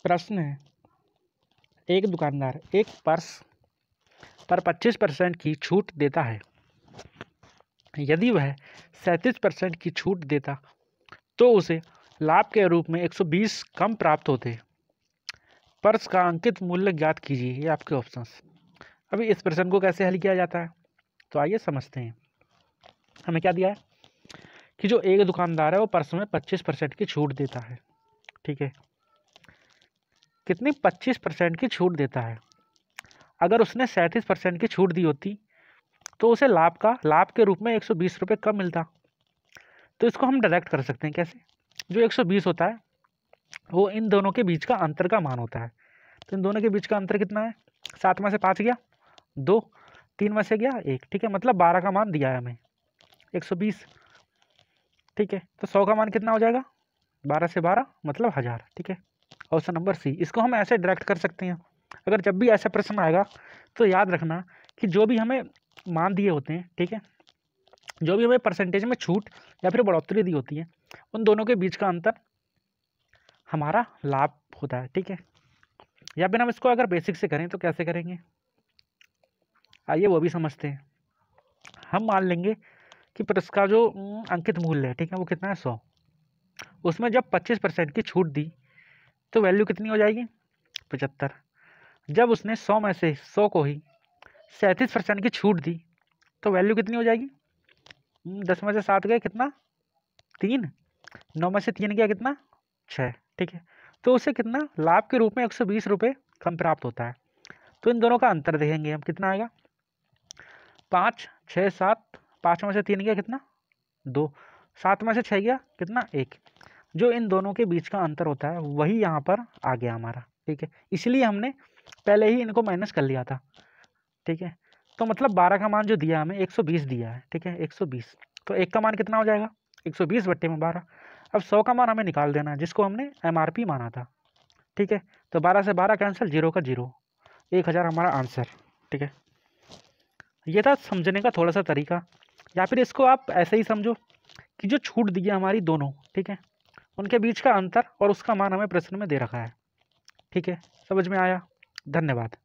प्रश्न है, एक दुकानदार एक पर्स पर 25% की छूट देता है। यदि वह 37% की छूट देता तो उसे लाभ के रूप में 120 कम प्राप्त होते। पर्स का अंकित मूल्य ज्ञात कीजिए। ये आपके ऑप्शंस। अभी इस प्रश्न को कैसे हल किया जाता है, तो आइए समझते हैं। हमें क्या दिया है कि जो एक दुकानदार है वो पर्स में 25% की छूट देता है। ठीक है, कितनी 25% की छूट देता है। अगर उसने 37% की छूट दी होती तो उसे लाभ के रूप में 120 रुपये कम मिलता। तो इसको हम डायरेक्ट कर सकते हैं। कैसे? जो 120 होता है वो इन दोनों के बीच का अंतर का मान होता है। तो इन दोनों के बीच का अंतर कितना है? 7 में से 5 गया 2, 3 में से गया 1। ठीक है, मतलब 12 का मान दिया है हमें 120। ठीक है, तो 100 का मान कितना हो जाएगा? 12 से 12 मतलब 1000। ठीक है, ऑप्शन नंबर सी। इसको हम ऐसे डायरेक्ट कर सकते हैं। अगर जब भी ऐसा प्रश्न आएगा तो याद रखना कि जो भी हमें मान दिए होते हैं, ठीक है, जो भी हमें परसेंटेज में छूट या फिर बढ़ोतरी दी होती है, उन दोनों के बीच का अंतर हमारा लाभ होता है। ठीक है, या फिर हम इसको अगर बेसिक से करें तो कैसे करेंगे, आइए वो भी समझते हैं। हम मान लेंगे कि पर्स का जो अंकित मूल्य है, ठीक है, वो कितना है? 100। उसमें जब 25% की छूट दी तो वैल्यू कितनी हो जाएगी? 75। जब उसने 100 में से 100 को ही 37% की छूट दी तो वैल्यू कितनी हो जाएगी? 10 में से 7 गए कितना? 3। 9 में से 3 गया कितना? 6। ठीक है, तो उसे कितना लाभ के रूप में 120 रुपये कम प्राप्त होता है। तो इन दोनों का अंतर देखेंगे हम, कितना आएगा? 5, 6, 7। 5 में से 3 गया कितना? 2। 7 में से 6 गया कितना? 1। जो इन दोनों के बीच का अंतर होता है वही यहाँ पर आ गया हमारा। ठीक है, इसलिए हमने पहले ही इनको माइनस कर लिया था। ठीक है, तो मतलब 12 का मान जो दिया हमें 120 दिया है। ठीक है, 120। तो 1 का मान कितना हो जाएगा? 120 बट्टे में 12। अब 100 का मान हमें निकाल देना है जिसको हमने MRP माना था। ठीक है, तो 12 से 12 कैंसिल, 0 का 0, 1000 हमारा आंसर। ठीक है, ये था समझने का थोड़ा सा तरीका। या फिर इसको आप ऐसे ही समझो कि जो छूट दी है हमारी दोनों, ठीक है, उनके बीच का अंतर और उसका मान हमें प्रश्न में दे रखा है। ठीक है, समझ में आया? धन्यवाद।